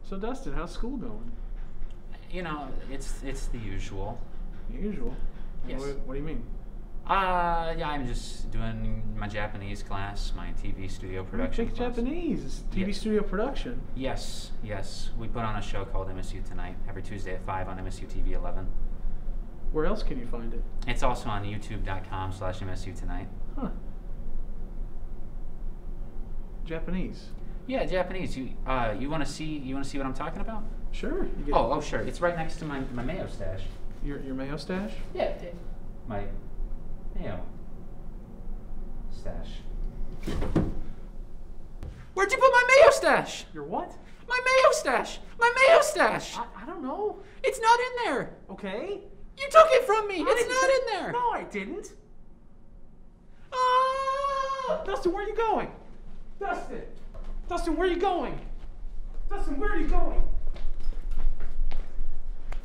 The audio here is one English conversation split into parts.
So Dustin, how's school going? You know, it's the usual. The usual? Yes. What do you mean? Yeah, I'm just doing my Japanese class, my TV studio production class. Japanese? TV studio production? Yes. We put on a show called MSU Tonight every Tuesday at 5 on MSU TV 11. Where else can you find it? It's also on youtube.com/MSU Tonight. Huh. Japanese? Yeah, Japanese. You want to see what I'm talking about? Sure. Oh, sure. It's right next to my mayo stash. Your mayo stash? Yeah, my mayo stash. Where'd you put my mayo stash? Your what? My mayo stash! My mayo stash! I don't know. It's not in there! Okay. You took it from me! It's not in there! No, I didn't. Ah! Dustin, where are you going? Dustin! Dustin, where are you going? Dustin, where are you going?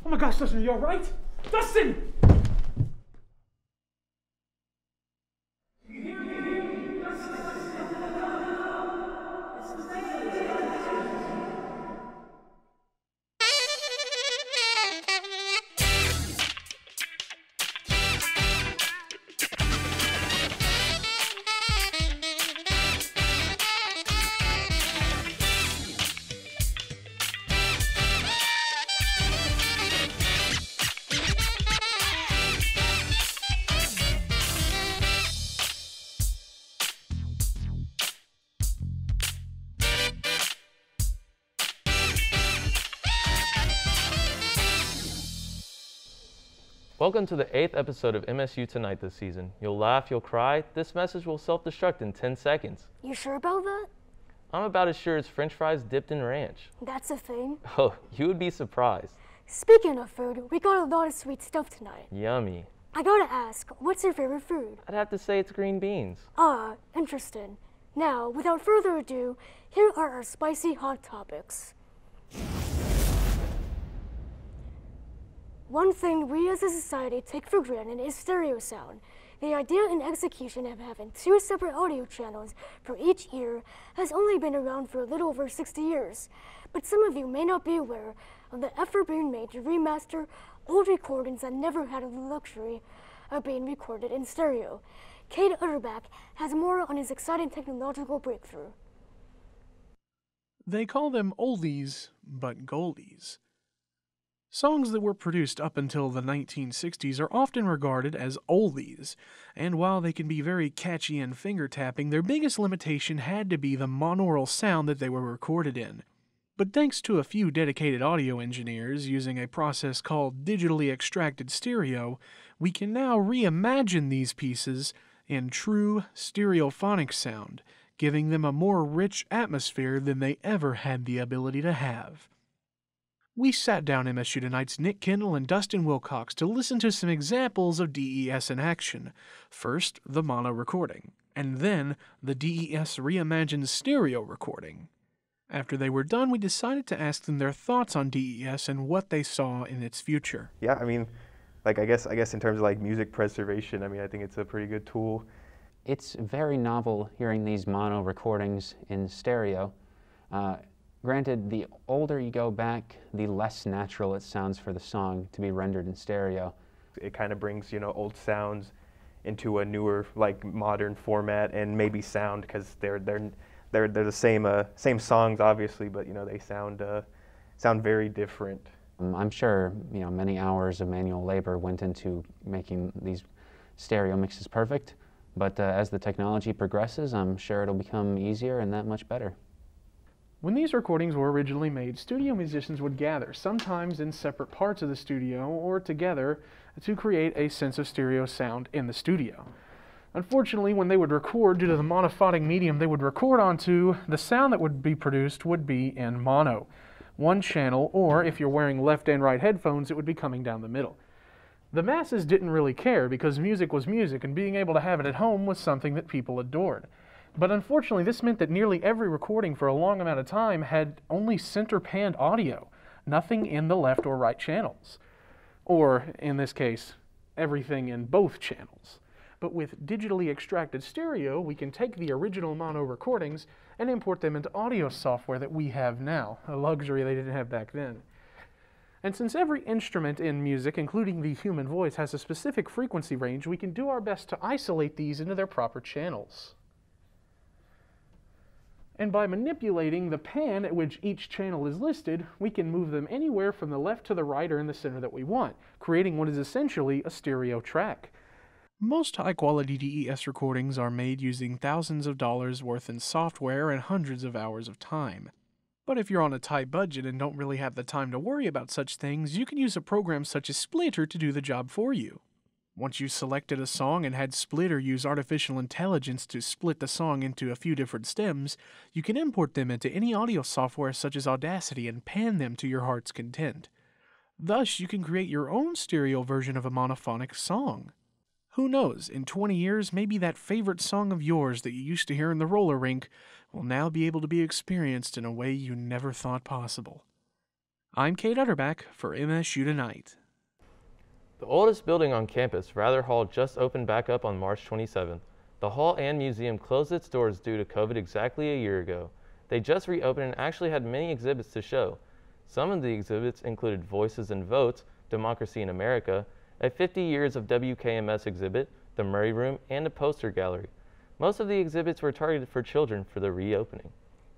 Oh my gosh, Dustin, are you alright? Dustin! Welcome to the 8th episode of MSU Tonight this season. You'll laugh, you'll cry. This message will self-destruct in 10 seconds. You sure about that? I'm about as sure as French fries dipped in ranch. That's a thing. Oh, you would be surprised. Speaking of food, we got a lot of sweet stuff tonight. Yummy. I gotta ask, what's your favorite food? I'd have to say it's green beans. Ah, interesting. Now, without further ado, here are our spicy hot topics. One thing we as a society take for granted is stereo sound. The idea and execution of having two separate audio channels for each ear has only been around for a little over 60 years. But some of you may not be aware of the effort being made to remaster old recordings that never had the luxury of being recorded in stereo. Cade Utterback has more on his exciting technological breakthrough. They call them oldies, but goldies. Songs that were produced up until the 1960s are often regarded as oldies, and while they can be very catchy and finger-tapping, their biggest limitation had to be the monaural sound that they were recorded in. But thanks to a few dedicated audio engineers using a process called digitally extracted stereo, we can now reimagine these pieces in true stereophonic sound, giving them a more rich atmosphere than they ever had the ability to have. We sat down MSU Tonight's Nick Kendall and Dustin Wilcox to listen to some examples of DES in action. First, the mono recording, and then the DES reimagined stereo recording. After they were done, we decided to ask them their thoughts on DES and what they saw in its future. Yeah, I mean, I guess in terms of like music preservation, I think it's a pretty good tool. It's very novel hearing these mono recordings in stereo. Granted, the older you go back, the less natural it sounds for the song to be rendered in stereo. It kind of brings, old sounds into a newer, like modern format and maybe sound, because they're the same songs obviously, but they sound very different. I'm sure many hours of manual labor went into making these stereo mixes perfect, but as the technology progresses, I'm sure it'll become easier and that much better. When these recordings were originally made, studio musicians would gather, sometimes in separate parts of the studio or together, to create a sense of stereo sound in the studio. Unfortunately, when they would record, due to the monophonic medium they would record onto, the sound that would be produced would be in mono. One channel, or if you're wearing left and right headphones, it would be coming down the middle. The masses didn't really care because music was music, and being able to have it at home was something that people adored. But unfortunately, this meant that nearly every recording for a long amount of time had only center-panned audio, nothing in the left or right channels. Or, in this case, everything in both channels. But with digitally extracted stereo, we can take the original mono recordings and import them into audio software that we have now, a luxury they didn't have back then. And since every instrument in music, including the human voice, has a specific frequency range, we can do our best to isolate these into their proper channels. And by manipulating the pan at which each channel is listed, we can move them anywhere from the left to the right or in the center that we want, creating what is essentially a stereo track. Most high-quality DES recordings are made using thousands of dollars worth in software and hundreds of hours of time. But if you're on a tight budget and don't really have the time to worry about such things, you can use a program such as Splitter to do the job for you. Once you've selected a song and had Splitter use artificial intelligence to split the song into a few different stems, you can import them into any audio software such as Audacity and pan them to your heart's content. Thus, you can create your own stereo version of a monophonic song. Who knows, in 20 years, maybe that favorite song of yours that you used to hear in the roller rink will now be able to be experienced in a way you never thought possible. I'm Kate Utterback for MSU Tonight. The oldest building on campus, Rather Hall, just opened back up on March 27th. The hall and museum closed its doors due to COVID exactly a year ago. They just reopened and actually had many exhibits to show. Some of the exhibits included Voices and Votes, Democracy in America, a 50 Years of WKMS exhibit, the Murray Room, and a poster gallery. Most of the exhibits were targeted for children for the reopening.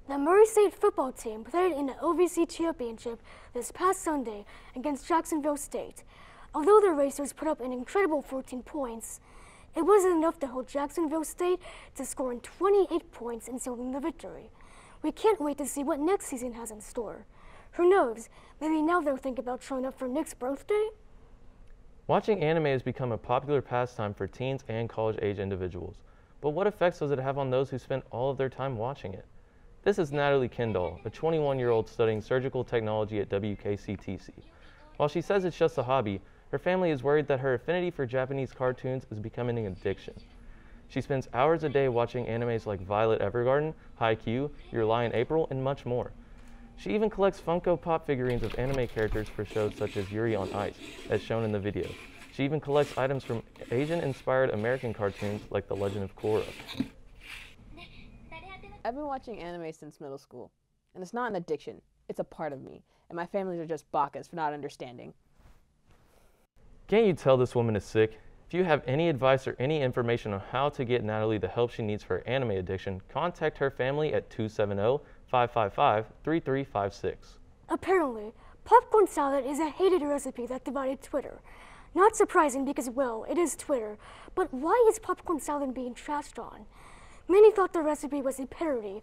The Murray State football team played in the OVC championship this past Sunday against Jacksonville State. Although the Racers put up an incredible 14 points, it wasn't enough to hold Jacksonville State to score in 28 points and seal them the victory. We can't wait to see what next season has in store. Who knows, maybe now they'll think about showing up for Nick's birthday? Watching anime has become a popular pastime for teens and college-age individuals. But what effects does it have on those who spend all of their time watching it? This is Natalie Kendall, a 21-year-old studying surgical technology at WKCTC. While she says it's just a hobby, her family is worried that her affinity for Japanese cartoons is becoming an addiction. She spends hours a day watching animes like Violet Evergarden, Haikyuu, Your Lie in April, and much more. She even collects Funko Pop figurines of anime characters for shows such as Yuri on Ice, as shown in the video. She even collects items from Asian-inspired American cartoons like The Legend of Korra. I've been watching anime since middle school, and it's not an addiction, it's a part of me, and my families are just bakas for not understanding. Can't you tell this woman is sick? If you have any advice or any information on how to get Natalie the help she needs for her anime addiction, contact her family at 270-555-3356. Apparently, popcorn salad is a hated recipe that divided Twitter. Not surprising because, well, it is Twitter, but why is popcorn salad being trashed on? Many thought the recipe was a parody.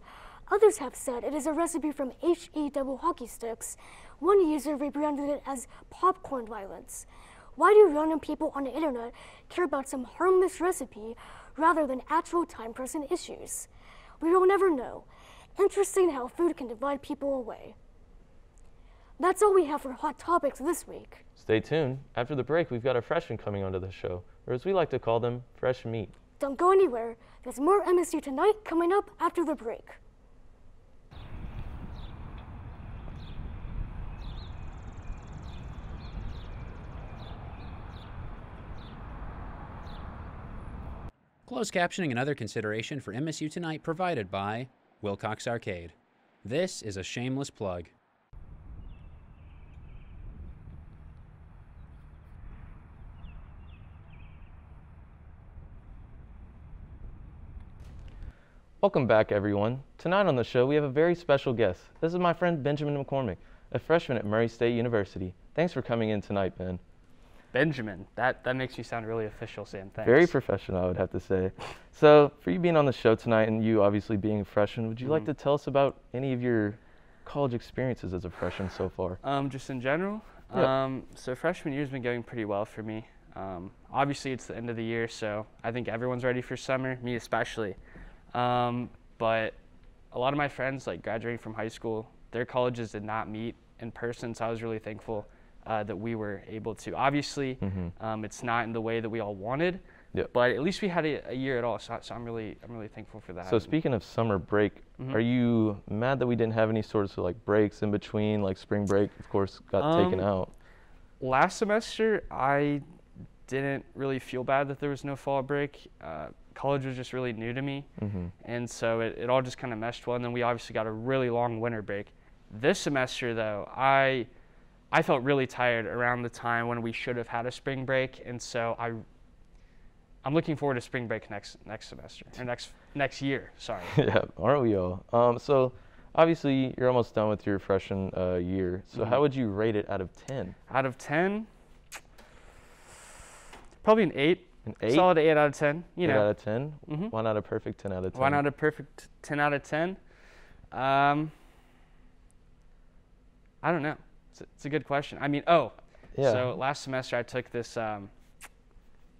Others have said it is a recipe from HE double hockey sticks. One user rebranded it as popcorn violence. Why do random people on the internet care about some harmless recipe rather than actual time-pressing issues? We will never know. Interesting how food can divide people away. That's all we have for Hot Topics this week. Stay tuned. After the break, we've got a freshman coming onto the show, or as we like to call them, fresh meat. Don't go anywhere. There's more MSU Tonight coming up after the break. Closed captioning and other consideration for MSU Tonight provided by Wilcox Arcade. This is a shameless plug. Welcome back, everyone. Tonight on the show, we have a very special guest. This is my friend Benjamin McCormick, a freshman at Murray State University. Thanks for coming in tonight, Ben. Benjamin, that makes you sound really official, Sam. Thanks. Very professional, I would have to say. So, for you being on the show tonight and you obviously being a freshman, would you like to tell us about any of your college experiences as a freshman so far? Just in general? Yeah. So freshman year's been going pretty well for me. Obviously, it's the end of the year, so I think everyone's ready for summer, me especially. But a lot of my friends, like graduating from high school, their colleges did not meet in person, so I was really thankful that we were able to. Obviously, it's not in the way that we all wanted, but at least we had a year at all, so I'm really thankful for that. So speaking of summer break, are you mad that we didn't have any sorts of like breaks in between, like spring break, of course, got taken out? Last semester, I didn't really feel bad that there was no fall break. College was just really new to me, and so it all just kind of meshed well. And then we obviously got a really long winter break. This semester, though, I felt really tired around the time when we should have had a spring break, and so I'm looking forward to spring break next semester, or next year, sorry. Yeah, aren't we all? So obviously you're almost done with your freshman year. So how would you rate it out of 10? Out of 10, probably an 8. An 8? Solid 8 out of 10. 8 out of 10? Why not a perfect 10 out of 10? Why not a perfect 10 out of 10? I don't know. It's a good question. I mean, so last semester I took this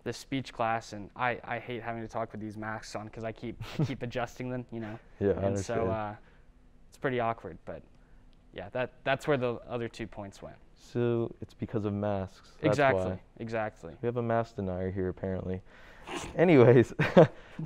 this speech class, and I hate having to talk with these masks on because I keep adjusting them, you know. Yeah, and so it's pretty awkward, but yeah, that's where the other 2 points went. So it's because of masks. That's Exactly. why. Exactly. We have a mask denier here apparently. Anyways,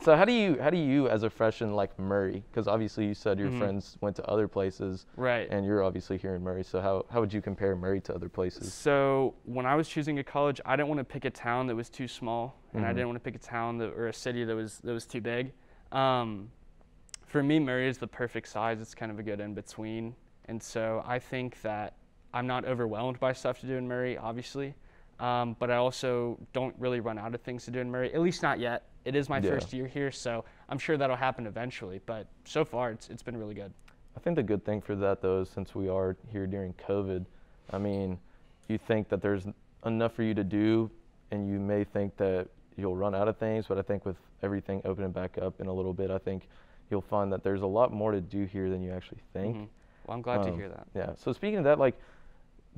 so how do you as a freshman like Murray? Because obviously you said your friends went to other places, Right. And you're obviously here in Murray. So how would you compare Murray to other places? So when I was choosing a college, I didn't want to pick a town that was too small, and I didn't want to pick a town or a city that was too big. For me, Murray is the perfect size. It's kind of a good in between, and so I think that I'm not overwhelmed by stuff to do in Murray, obviously. But I also don't really run out of things to do in Murray, at least not yet. It is my first year here, so I'm sure that'll happen eventually. But so far, it's been really good. I think the good thing for that, though, is since we are here during COVID, I mean, you think that there's enough for you to do, and you may think that you'll run out of things, but I think with everything opening back up in a little bit, I think you'll find that there's a lot more to do here than you actually think. Well, I'm glad to hear that. Yeah, so speaking of that, like,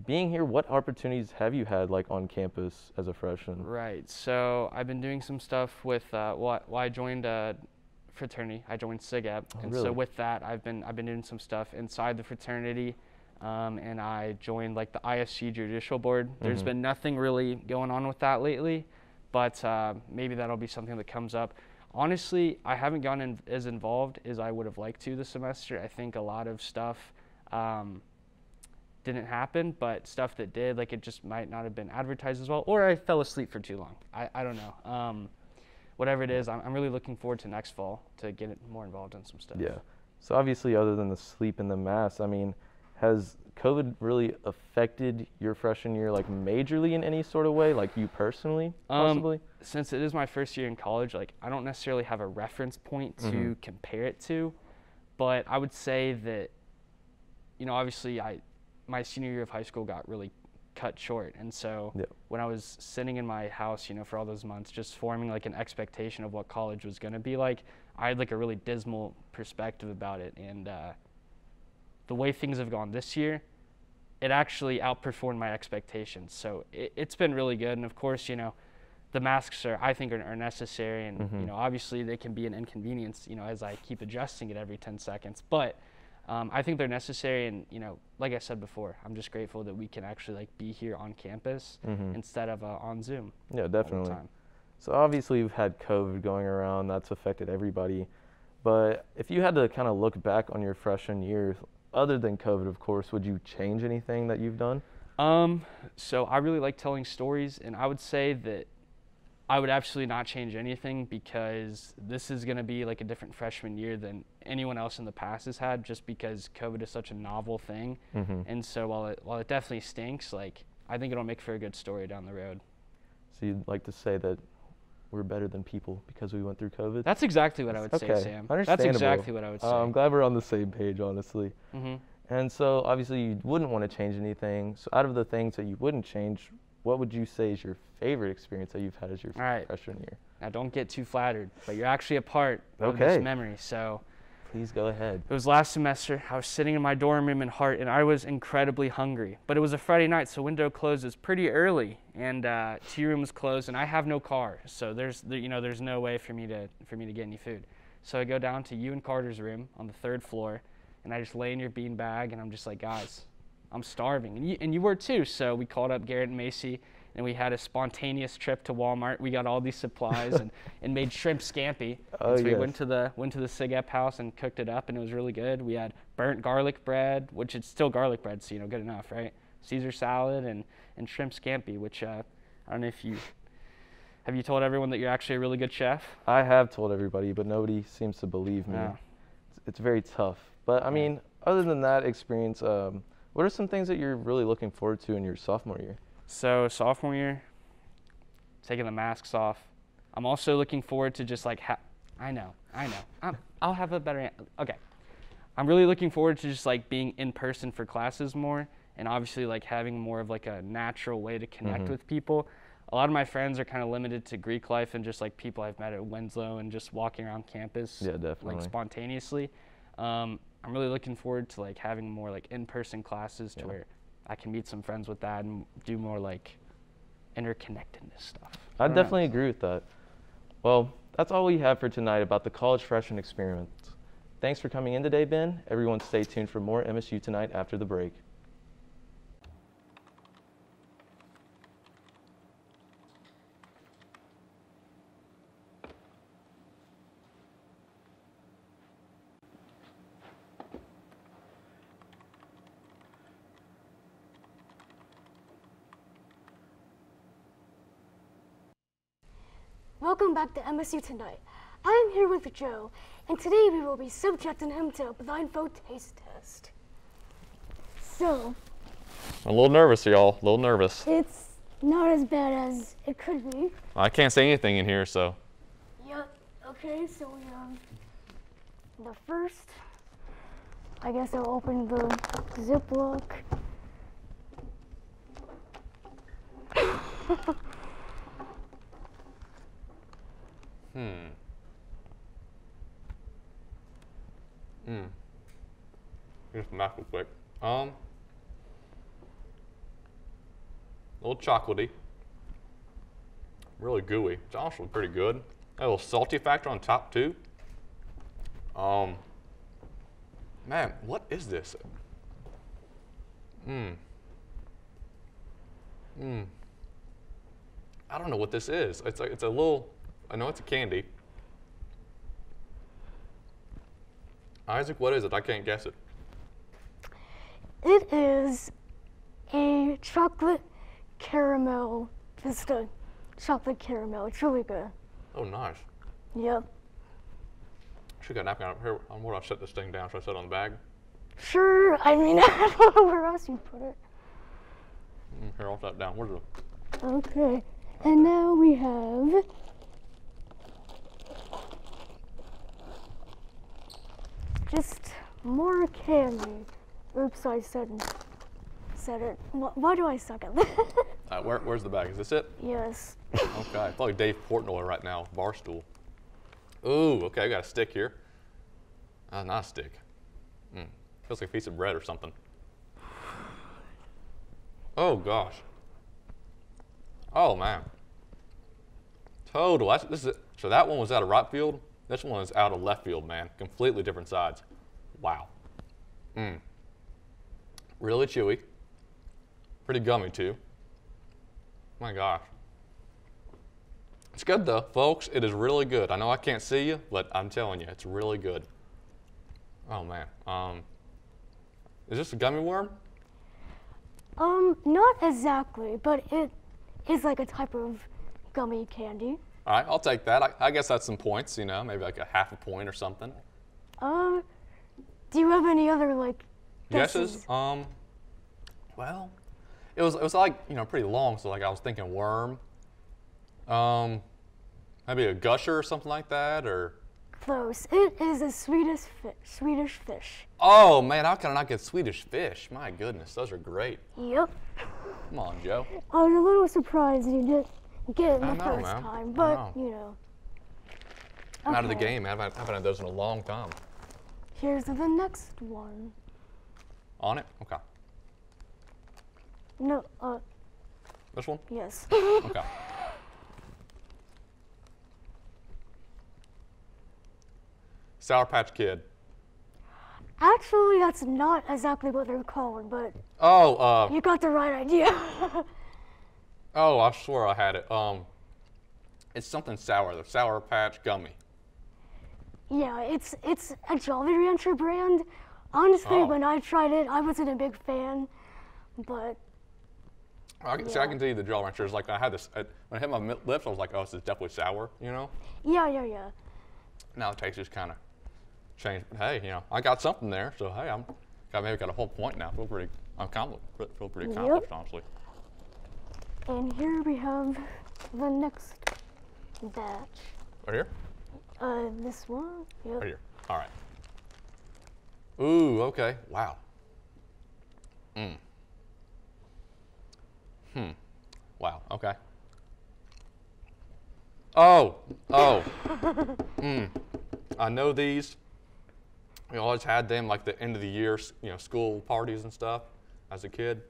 being here, what opportunities have you had like on campus as a freshman? Right. So I've been doing some stuff with I joined a fraternity. I joined SIGEP, and really? so with that, I've been doing some stuff inside the fraternity, and I joined like the ISC judicial board. There's been nothing really going on with that lately, but maybe that'll be something that comes up. Honestly, I haven't gotten as involved as I would have liked to this semester. I think a lot of stuff didn't happen, but stuff that did, like it just might not have been advertised as well, or I fell asleep for too long. I don't know. Whatever it is, I'm really looking forward to next fall to get more involved in some stuff. Yeah. So obviously, other than the sleep and the mass, I mean, has COVID really affected your freshman year, like majorly in any sort of way, like you personally, possibly? Since it is my first year in college, like I don't necessarily have a reference point to compare it to, but I would say that, you know, obviously my senior year of high school got really cut short, and so when I was sitting in my house, you know, for all those months, just forming like an expectation of what college was going to be like, I had like a really dismal perspective about it, and the way things have gone this year, it actually outperformed my expectations. So it's been really good, and of course, you know, the masks I think are necessary, and you know, obviously they can be an inconvenience, you know, as I keep adjusting it every 10 seconds, but I think they're necessary, and you know, like I said before, I'm just grateful that we can actually like be here on campus instead of on Zoom. Yeah, definitely. So obviously you've had COVID going around, that's affected everybody, but if you had to kind of look back on your freshman year, other than COVID, of course, would you change anything that you've done? So I really like telling stories, and I would say that I would absolutely not change anything, because this is going to be like a different freshman year than anyone else in the past has had, just because COVID is such a novel thing. And so while it definitely stinks, like I think it'll make for a good story down the road. So you'd like to say that we're better than people because we went through COVID? That's exactly what I would say, Sam. That's exactly what I would say. I'm glad we're on the same page, honestly. And so obviously you wouldn't want to change anything. So out of the things that you wouldn't change, what would you say is your favorite experience that you've had as your freshman year? Now don't get too flattered, but you're actually a part of this memory, so. Please go ahead. It was last semester. I was sitting in my dorm room in Hart, and I was incredibly hungry. But it was a Friday night, so window closes pretty early, and tea room was closed, and I have no car, so there's no way for me to get any food. So I go down to you and Carter's room on the 3rd floor, and I just lay in your bean bag, and I'm just like, guys, I'm starving, and you were too. So we called up Garrett and Macy, and we had a spontaneous trip to Walmart. We got all these supplies and made shrimp scampi. So we went to the SIGEP house and cooked it up, and it was really good. We had burnt garlic bread, which is still garlic bread, so good enough, right? Caesar salad and shrimp scampi, which I don't know if you Have you told everyone that you're actually a really good chef? I have told everybody, but nobody seems to believe me. Yeah. It's very tough. But I mean, other than that experience, what are some things that you're really looking forward to in your sophomore year? So sophomore year, taking the masks off. I'm also looking forward to just like, I know. I'll have a better, okay. I'm really looking forward to just like being in person for classes more, and obviously like having more of like a natural way to connect with people. A lot of my friends are kind of limited to Greek life and just like people I've met at Winslow and just walking around campus. Yeah, definitely. Like spontaneously. I'm really looking forward to like having more like in-person classes to where I can meet some friends with that and do more like interconnectedness stuff. I definitely agree with that. Well, that's all we have for tonight about the college freshman experiment. Thanks for coming in today, Ben. Everyone stay tuned for more MSU Tonight after the break. Welcome back to MSU Tonight. I am here with Joe, and today we will be subjecting him to a blindfold taste test. So, I'm a little nervous, y'all. A little nervous. it's not as bad as it could be. I can't say anything in here, so. Yep. Okay, so we have the first. I guess I'll open the Ziploc. Here's the math real quick. A little chocolatey. Really gooey. It's actually pretty good. A little salty factor on top too. Man, what is this? I don't know what this is. It's a little, I know it's a candy. Isaac, what is it? I can't guess it. It is a chocolate caramel, just a chocolate caramel. It's really good. Oh, nice. Yep. Should got a napkin up here. Where do I set this thing down? Should I set it on the bag? Sure. I mean, I don't know where else you put it. Here, I'll set it down. Where's the? Okay. And now we have just more candy. Oops, I said it. Why do I suck at this? Where's the bag? Is this it? Yes. Okay, I feel like Dave Portnoy right now, Barstool. Ooh, okay, I got a stick here. Not a stick. Feels like a piece of bread or something. Oh gosh. Oh man. Total. So that one was out of right field. This one is out of left field, man. Completely different sides. Wow. Really chewy. Pretty gummy too. My gosh. It's good though, folks. It is really good. I know I can't see you, but I'm telling you, it's really good. Oh man. Is this a gummy worm? Not exactly, but it is like a type of gummy candy. All right, I'll take that. I guess that's some points, you know, maybe like a half a point or something. Do you have any other like guesses? Well, it was like, you know, pretty long, so like I was thinking worm. Maybe a gusher or something like that, or. Close. It is a Swedish fish. Oh man, how can I not get Swedish fish? My goodness, those are great. Yep. Come on, Joe. I was a little surprised you didn't get it the first man. time, but you know. I'm out of the game, man. I haven't had those in a long time. Here's the next one. On it? Okay. No, This one? yes. Okay. Sour Patch Kid. Actually, that's not exactly what they're called, but Oh, you got the right idea. oh, I swear I had it. It's something sour, the Sour Patch Gummy. Yeah, it's a Jolly Rancher brand. Honestly, when I tried it, I wasn't a big fan, but See, I can see the Jolly Ranchers. Like I had this when I hit my lips, I was like, oh, this is definitely sour, you know. Yeah. Now the taste just kind of changed. But hey, you know, I got something there, so hey, maybe got a whole point now. Feel pretty accomplished, honestly. And here we have the next batch. Right here? This one? Yep. Right here. All right. Ooh, okay. Wow. Wow, okay. Oh. I know these. We always had them like the end of the year, you know, school parties and stuff as a kid.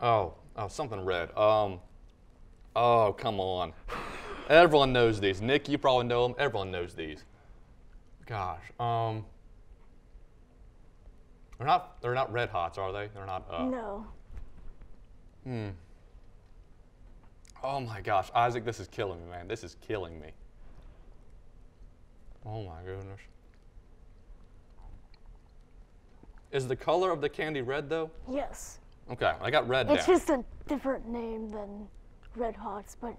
Oh, something red. Oh, come on. Everyone knows these. Nick, you probably know them. Everyone knows these. Gosh. They're not Red Hots, are they? They're not. No. Oh my gosh, Isaac, this is killing me, man. This is killing me. Oh my goodness. Is the color of the candy red though? Yes. Okay, I got red It's down. just a different name than Red Hots, but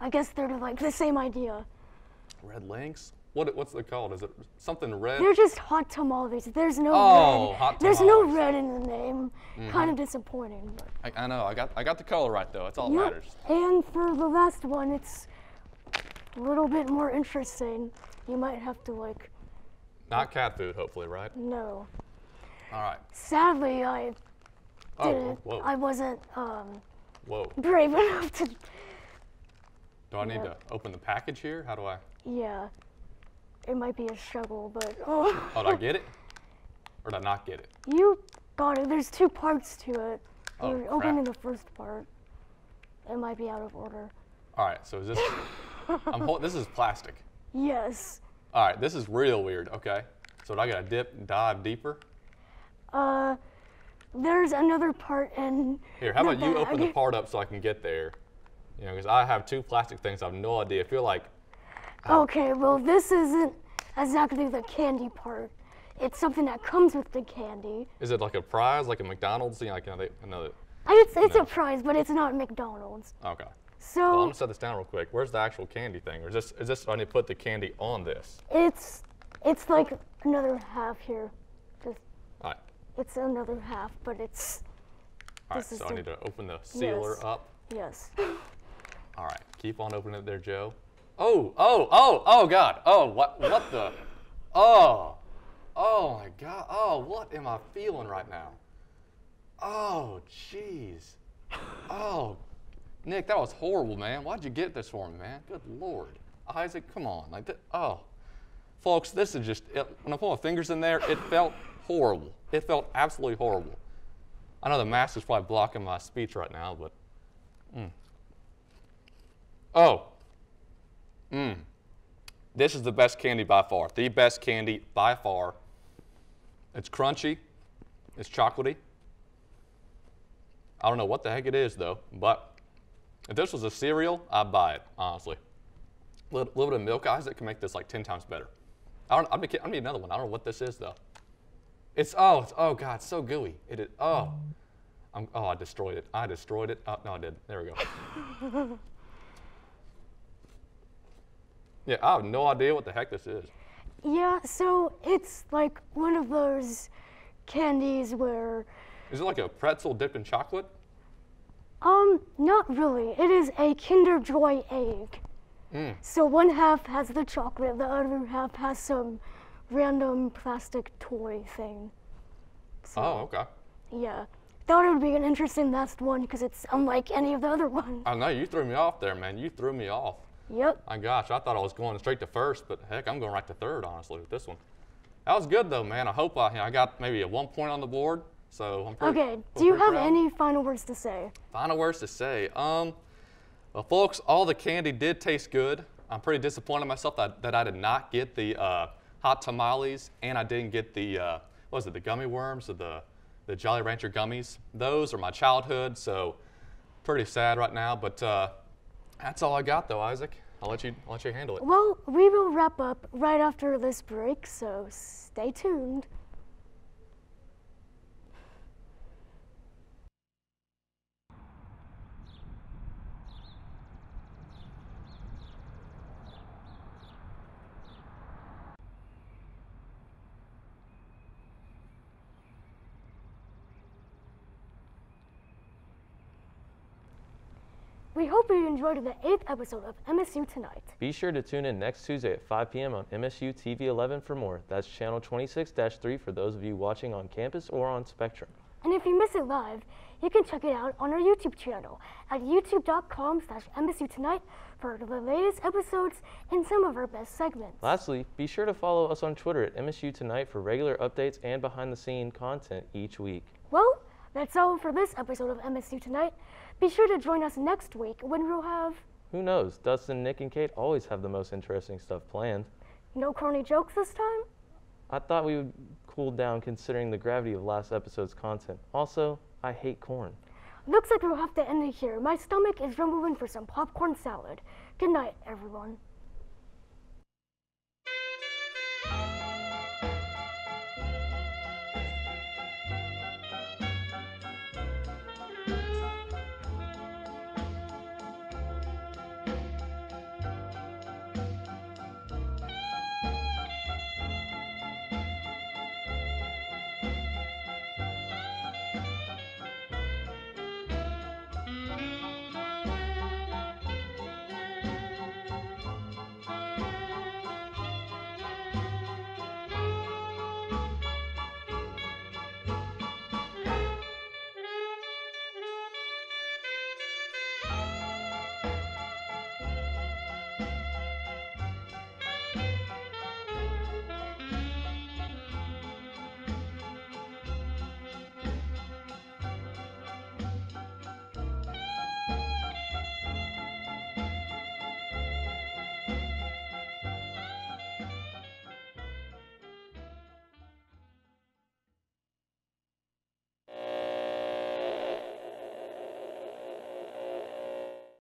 I guess they're like the same idea. Red Links? What's it called? Is it something red? They're just hot tamales. There's no red. Hot There's no tamales. red in the name. Kind of disappointing. But. I know. I got the color right though. That's all that matters. And for the last one, it's a little bit more interesting. You might have to like. Not cat food, hopefully, right? No. All right. Sadly, I Oh, whoa. I wasn't Whoa. brave enough to. Do I need to open the package here? How do I? Yeah. It might be a struggle, but oh. Oh, did I get it? Or did I not get it? You got it. There's two parts to it. Oh, You're crap. opening the first part. It might be out of order. All right. So is this? This is plastic. Yes. All right. This is real weird. Okay. So do I got to dive deeper? There's another part in. Here, how the about you open the bag. part up so I can get there? You know, because I have two plastic things. I have no idea. I feel like. Okay, well, this isn't exactly the candy part. It's something that comes with the candy. Is it like a prize, like a McDonald's? You know, like another. It's No. a prize, but it's not McDonald's. Okay. Well, I'm So gonna set this down real quick. Where's the actual candy thing? Or is this? I need to put the candy on this. it's like another half here. Just All right. it's another half, but it's All right. This is So I the- need to open the sealer Yes. up. yes. All right. Keep on opening it there, Joe. Oh God. Oh, what the? Oh my God. Oh, what am I feeling right now? Oh, jeez. Oh, Nick, that was horrible, man. Why'd you get this for me, man? Good Lord. Isaac, come on. Oh. Folks, this is just, when I put my fingers in there, it felt horrible. It felt absolutely horrible. I know the mask is probably blocking my speech right now, but. This is the best candy by far. The best candy by far. It's crunchy. It's chocolatey. I don't know what the heck it is, though, but if this was a cereal, I'd buy it, honestly. A little bit of milk ice that can make this like 10 times better. I need another one. I don't know what this is, though. Oh, God, it's so gooey. It is, I destroyed it. I destroyed it. Oh, no, I didn't. There we go. Yeah, I have no idea what the heck this is. Yeah, so it's like one of those candies where Is it like a pretzel dipped in chocolate? not really. It is a Kinder Joy egg. So one half has the chocolate, the other half has some random plastic toy thing. So, Oh, okay. yeah. Thought it would be an interesting last one because it's unlike any of the other ones. I know, you threw me off there, man. You threw me off. Yep. My gosh, I thought I was going straight to first, but heck, I'm going right to third, honestly, with this one. That was good, though, man. I hope I got maybe a 1 point on the board, so I'm pretty Okay, I'm do you pretty have proud. any final words to say? Final words to say. Well, folks, all the candy did taste good. I'm pretty disappointed in myself that I did not get the hot tamales, and I didn't get the, what was it, the gummy worms or the Jolly Rancher gummies. Those are my childhood, so pretty sad right now, but that's all I got, though, Isaac. I'll let you handle it. Well, we will wrap up right after this break, so stay tuned. We hope you enjoyed the 8th episode of MSU Tonight. Be sure to tune in next Tuesday at 5 p.m. on MSU TV 11 for more. That's channel 26-3 for those of you watching on campus or on Spectrum. And if you miss it live, you can check it out on our YouTube channel at youtube.com/MSU Tonight for the latest episodes and some of our best segments. Lastly, be sure to follow us on Twitter at MSU Tonight for regular updates and behind-the-scene content each week. Well, that's all for this episode of MSU Tonight. Be sure to join us next week when we'll have... Who knows? Dustin, Nick, and Kate always have the most interesting stuff planned. No corny jokes this time? I thought we would cool down considering the gravity of last episode's content. Also, I hate corn. Looks like we'll have to end it here. My stomach is rumbling for some popcorn salad. Good night, everyone.